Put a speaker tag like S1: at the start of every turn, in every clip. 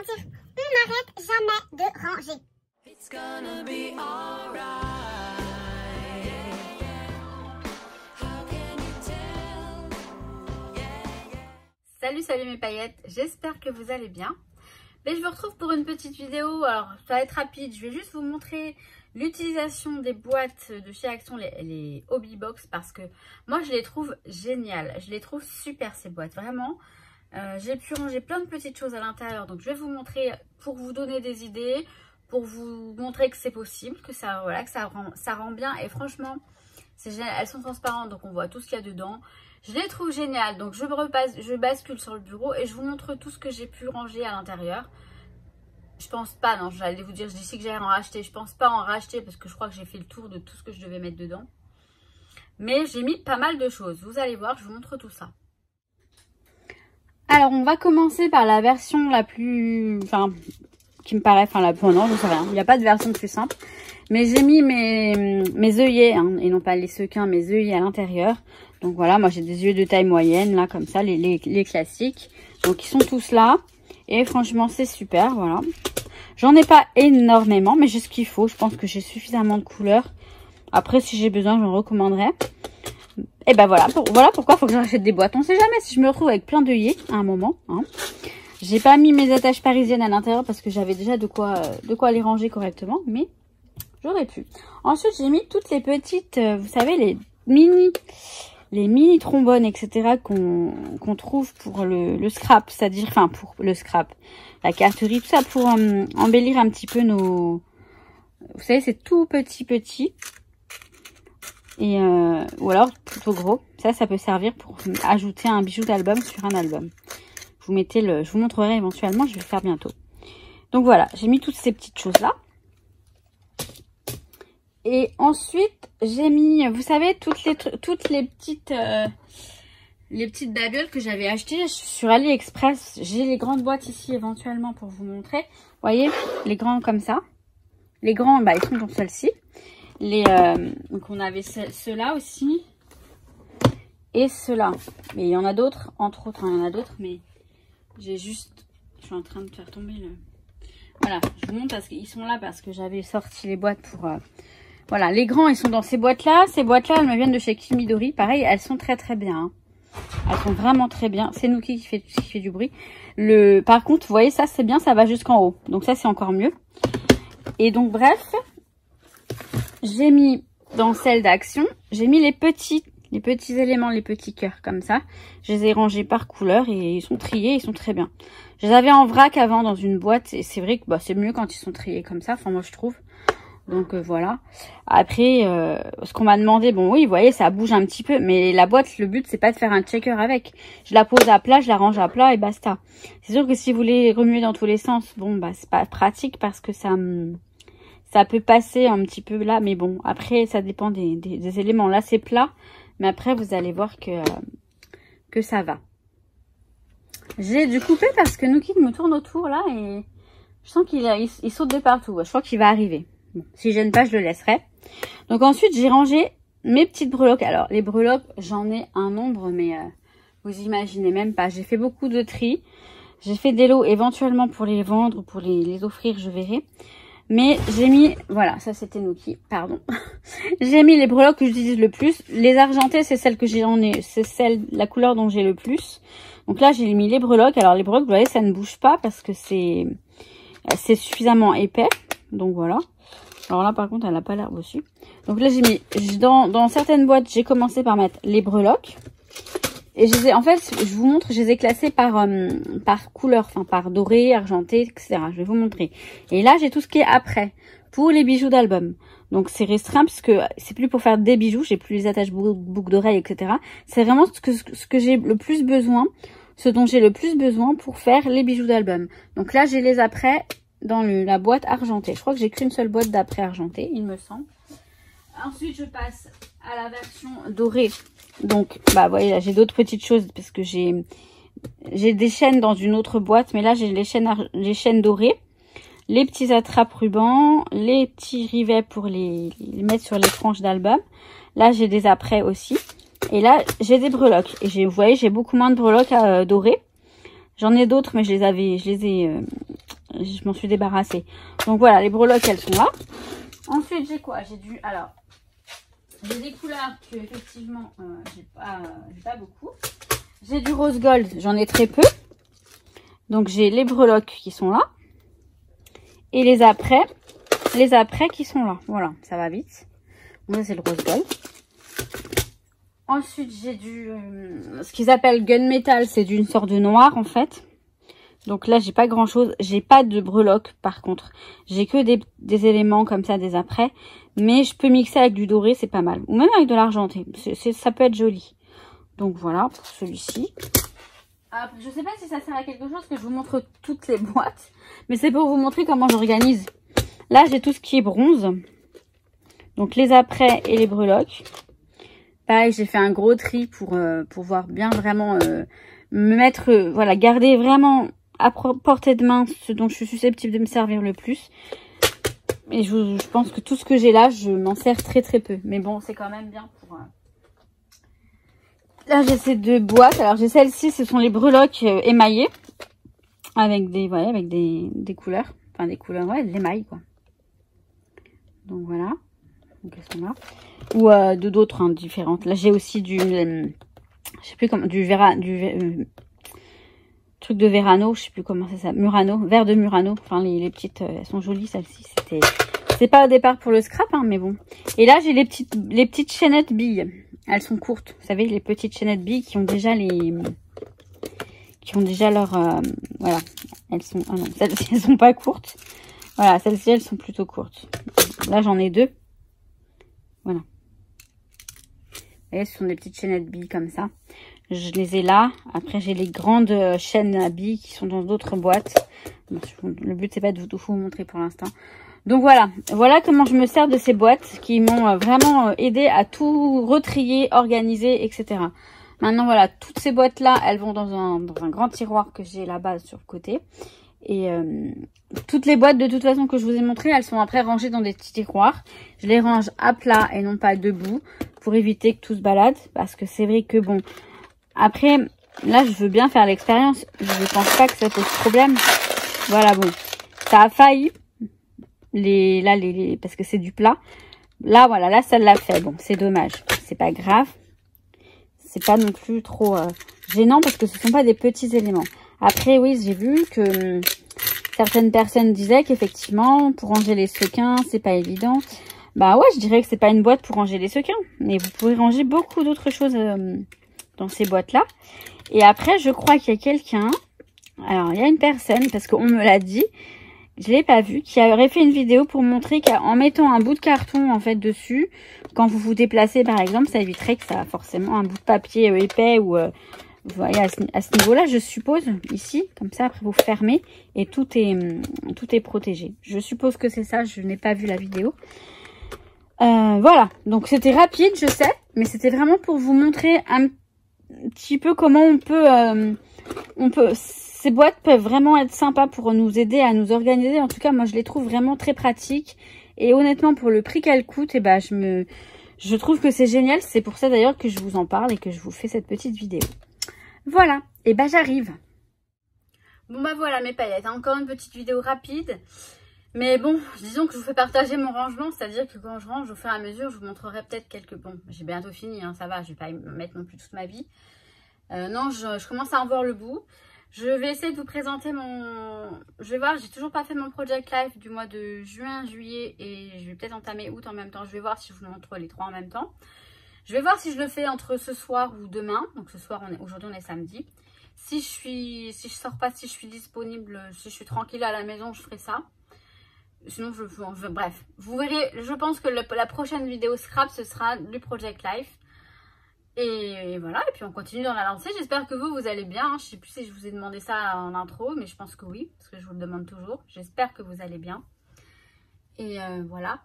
S1: mentir, on n'arrête jamais de ranger.
S2: It's gonna be alright. How can you tell?
S3: Salut mes paillettes, j'espère que vous allez bien. Mais je vous retrouve pour une petite vidéo. Alors ça va être rapide, je vais juste vous montrer l'utilisation des boîtes de chez Action, les Hobby Box, parce que moi je les trouve géniales, je les trouve super ces boîtes, vraiment. J'ai pu ranger plein de petites choses à l'intérieur, donc je vais vous montrer pour vous donner des idées, pour vous montrer que c'est possible, que ça, voilà, que ça rend bien. Et franchement, c'est génial. Elles sont transparentes, donc on voit tout ce qu'il y a dedans. Je les trouve géniales, donc je bascule sur le bureau et je vous montre tout ce que j'ai pu ranger à l'intérieur. Je pense pas, non, j'allais vous dire, je dis que j'allais en racheter. Je pense pas en racheter parce que je crois que j'ai fait le tour de tout ce que je devais mettre dedans. Mais j'ai mis pas mal de choses. Vous allez voir, je vous montre tout ça. Alors, on va commencer par la version la plus... Enfin, qui me paraît... Enfin, la plus... Non, je sais rien. Il n'y a pas de version plus simple. Mais j'ai mis mes œillets, hein, et non pas les sequins, mes œillets à l'intérieur. Donc voilà, moi j'ai des œillets de taille moyenne, là, comme ça, les classiques. Donc, ils sont tous là. Et franchement, c'est super, voilà. J'en ai pas énormément, mais j'ai ce qu'il faut. Je pense que j'ai suffisamment de couleurs. Après, si j'ai besoin, j'en recommanderais. Et ben voilà, voilà pourquoi il faut que j'achète des boîtes. On sait jamais si je me retrouve avec plein d'œillets à un moment. Hein. J'ai pas mis mes attaches parisiennes à l'intérieur parce que j'avais déjà de quoi les ranger correctement, mais j'aurais pu. Ensuite, j'ai mis toutes les petites, vous savez, les mini trombones, etc. qu'on trouve pour le scrap, c'est-à-dire, enfin pour le scrap, la carterie, tout ça pour embellir un petit peu nos... Vous savez, c'est tout petit. Et ou alors plutôt gros. Ça peut servir pour ajouter un bijou d'album sur un album. Je vous montrerai éventuellement, je vais le faire bientôt. Donc voilà, j'ai mis toutes ces petites choses-là. Et ensuite, j'ai mis, vous savez, toutes les petites babioles que j'avais achetées sur AliExpress. J'ai les grandes boîtes ici éventuellement pour vous montrer. Vous voyez, les grands comme ça. Les grands, bah, ils sont dans celle-ci. Donc on avait ceux-là aussi. Et ceux-là. Mais il y en a d'autres, entre autres, il y en a d'autres, mais j'ai juste... Je suis en train de faire tomber le... Voilà, je vous montre parce qu'ils sont là, parce que j'avais sorti les boîtes pour... Voilà, les grands, ils sont dans ces boîtes-là. Ces boîtes-là, elles me viennent de chez Kimidori. Pareil, elles sont très bien. Hein. Elles sont vraiment très bien. C'est Nuki qui fait du bruit. Par contre, vous voyez, ça, c'est bien, ça va jusqu'en haut. Donc ça, c'est encore mieux. Et donc, bref, j'ai mis dans celle d'Action, j'ai mis les petits éléments, les petits cœurs, comme ça. Je les ai rangés par couleur et ils sont triés, ils sont très bien. Je les avais en vrac avant dans une boîte et c'est vrai que bah, c'est mieux quand ils sont triés comme ça. Enfin, moi, je trouve. Donc voilà. Après, ce qu'on m'a demandé, bon oui, vous voyez, ça bouge un petit peu, mais la boîte, le but, c'est pas de faire un checker avec. Je la pose à plat, je la range à plat et basta. C'est sûr que si vous les remuez dans tous les sens, bon, bah c'est pas pratique parce que ça peut passer un petit peu là, mais bon, après, ça dépend des éléments. Là, c'est plat, mais après, vous allez voir que ça va. J'ai dû couper parce que Nuki me tourne autour là et je sens qu'il saute de partout. Je crois qu'il va arriver. Bon, s'il gêne pas, je le laisserai. Donc ensuite, j'ai rangé mes petites breloques. Alors, les breloques, j'en ai un nombre, mais vous imaginez même pas. J'ai fait beaucoup de tri. J'ai fait des lots éventuellement pour les vendre ou pour les offrir, je verrai. Mais j'ai mis, voilà, ça c'était Nuki, pardon. J'ai mis les breloques que j'utilise le plus. Les argentées, c'est celle que la couleur dont j'ai le plus. Donc là, j'ai mis les breloques. Alors les breloques, vous voyez, ça ne bouge pas parce que c'est suffisamment épais. Donc voilà. Alors là, par contre, elle n'a pas l'air dessus. Donc là, j'ai mis, dans certaines boîtes, j'ai commencé par mettre les breloques. Et en fait, je vous montre, je les ai classées par couleur, enfin par doré, argenté, etc. Je vais vous montrer. Et là, j'ai tout ce qui est après, pour les bijoux d'album. Donc c'est restreint, parce que c'est plus pour faire des bijoux, j'ai plus les attaches boucles d'oreilles, etc. C'est vraiment ce que j'ai le plus besoin, ce dont j'ai le plus besoin pour faire les bijoux d'album. Donc là, j'ai les après dans la boîte argentée. Je crois que j'ai qu'une seule boîte d'après argentée, il me semble. Ensuite, je passe à la version dorée. Donc, bah, vous voyez, là, j'ai d'autres petites choses parce que j'ai des chaînes dans une autre boîte. Mais là, j'ai les chaînes dorées. Les petits attrape-rubans. Les petits rivets pour les mettre sur les tranches d'album. Là, j'ai des après aussi. Et là, j'ai des breloques. Et vous voyez, j'ai beaucoup moins de breloques dorées. J'en ai d'autres, mais je les ai je m'en suis débarrassée. Donc voilà, les breloques, elles sont là. Ensuite, j'ai quoi? Alors, j'ai des couleurs que, effectivement, j'ai pas beaucoup. J'ai du rose gold, j'en ai très peu. Donc, j'ai les breloques qui sont là. Et les après qui sont là. Voilà, ça va vite. Donc, ça, c'est le rose gold. Ensuite, j'ai ce qu'ils appellent gunmetal, c'est d'une sorte de noir, en fait. Donc là, j'ai pas grand chose. J'ai pas de breloques, par contre. J'ai que des éléments comme ça, des après. Mais je peux mixer avec du doré, c'est pas mal. Ou même avec de l'argenté. Ça peut être joli. Donc voilà, pour celui-ci. Je sais pas si ça sert à quelque chose que je vous montre toutes les boîtes. Mais c'est pour vous montrer comment j'organise. Là, j'ai tout ce qui est bronze. Donc les après et les breloques. Pareil, j'ai fait un gros tri pour pouvoir bien vraiment me mettre... voilà, garder vraiment à portée de main ce dont je suis susceptible de me servir le plus. Et je pense que tout ce que j'ai là, je m'en sers très très peu. Mais bon, c'est quand même bien pour... Là, j'ai ces deux boîtes. Alors, j'ai celle-ci, ce sont les breloques émaillées. Avec des couleurs. Enfin, des couleurs, ouais, de l'émail, quoi. Donc, voilà. Donc, elles sont là. Ou d'autres, hein, différentes. Là, j'ai aussi je sais plus comment, truc de Verano, je sais plus comment c'est ça, Murano, vert de Murano. Enfin, les petites, elles sont jolies, celles-ci. C'est pas au départ pour le scrap, hein, mais bon. Et là, j'ai les petites chaînettes billes. Elles sont courtes. Vous savez, les petites chaînettes billes qui ont déjà leur, voilà. Elles sont, ah non, celles-ci, elles sont pas courtes. Voilà, celles-ci, elles sont plutôt courtes. Là, j'en ai deux. Voilà. Et ce sont des petites chaînettes billes comme ça. Je les ai là. Après, j'ai les grandes chaînes à billes qui sont dans d'autres boîtes. Le but, c'est pas de vous montrer pour l'instant. Donc voilà. Voilà comment je me sers de ces boîtes qui m'ont vraiment aidé à tout retrier, organiser, etc. Maintenant, voilà. Toutes ces boîtes-là, elles vont dans un grand tiroir que j'ai là-bas sur le côté. Et toutes les boîtes, de toute façon, que je vous ai montrées, elles sont après rangées dans des petits tiroirs. Je les range à plat et non pas debout pour éviter que tout se balade. Parce que c'est vrai que, bon, après, là, je veux bien faire l'expérience. Je ne pense pas que ça pose problème. Voilà, bon. Ça a failli. Parce que c'est du plat. Là, voilà, là, ça l'a fait. Bon, c'est dommage. C'est pas grave. C'est pas non plus trop gênant parce que ce sont pas des petits éléments. Après, oui, j'ai vu que certaines personnes disaient qu'effectivement, pour ranger les sequins, c'est pas évident. Bah ouais, je dirais que c'est pas une boîte pour ranger les sequins. Mais vous pouvez ranger beaucoup d'autres choses dans ces boîtes-là. Et après, je crois qu'il y a quelqu'un... Alors, il y a une personne, parce qu'on me l'a dit, je l'ai pas vu, qui aurait fait une vidéo pour montrer qu'en mettant un bout de carton, en fait, dessus, quand vous vous déplacez, par exemple, ça éviterait que ça a forcément un bout de papier épais ou... vous voyez, à ce niveau-là, je suppose, ici, comme ça, après vous fermez et tout est protégé. Je suppose que c'est ça, je n'ai pas vu la vidéo. Voilà, donc c'était rapide, je sais, mais c'était vraiment pour vous montrer un petit peu comment ces boîtes peuvent vraiment être sympas pour nous aider à nous organiser. En tout cas, moi, je les trouve vraiment très pratiques. Et honnêtement, pour le prix qu'elles coûtent, eh ben, je trouve que c'est génial. C'est pour ça d'ailleurs que je vous en parle et que je vous fais cette petite vidéo. Voilà, et ben j'arrive. Bon bah voilà mes paillettes, encore une petite vidéo rapide. Mais bon, disons que je vous fais partager mon rangement, c'est-à-dire que quand je range au fur et à mesure, je vous montrerai peut-être quelques... Bon, j'ai bientôt fini, hein, ça va, je vais pas me mettre non plus toute ma vie. Non, je commence à en voir le bout. Je vais essayer de vous présenter je vais voir, j'ai toujours pas fait mon Project Life du mois de juin, juillet et je vais peut-être entamer août en même temps. Je vais voir si je vous montre les trois en même temps. Je vais voir si je le fais entre ce soir ou demain. Donc ce soir, aujourd'hui on est samedi. Si je sors pas, si je suis disponible, si je suis tranquille à la maison, je ferai ça. Sinon, bref, vous verrez. Je pense que la prochaine vidéo scrap, ce sera du Project Life. Et voilà, et puis on continue dans la lancée. J'espère que vous allez bien. Je sais plus si je vous ai demandé ça en intro, mais je pense que oui, parce que je vous le demande toujours. J'espère que vous allez bien. Et voilà.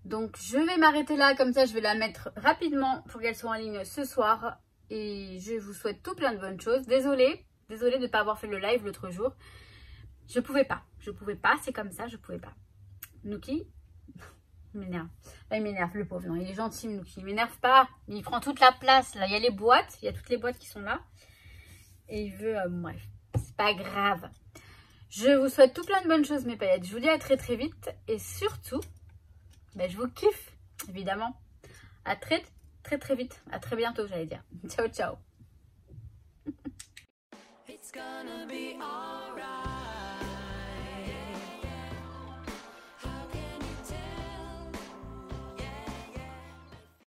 S3: Donc, je vais m'arrêter là, comme ça, je vais la mettre rapidement pour qu'elle soit en ligne ce soir. Et je vous souhaite tout plein de bonnes choses. Désolée de ne pas avoir fait le live l'autre jour. Je pouvais pas, c'est comme ça, je pouvais pas. Nuki, il m'énerve. Là, il m'énerve, le pauvre. Non, il est gentil, Nuki. Il m'énerve pas. Il prend toute la place, là. Il y a les boîtes, il y a toutes les boîtes qui sont là. Et il veut, bref, c'est pas grave. Je vous souhaite tout plein de bonnes choses, mes paillettes. Je vous dis à très très vite. Et surtout, je vous kiffe, évidemment. À très très vite. À très bientôt, j'allais dire. Ciao, ciao.
S2: It's gonna be alright.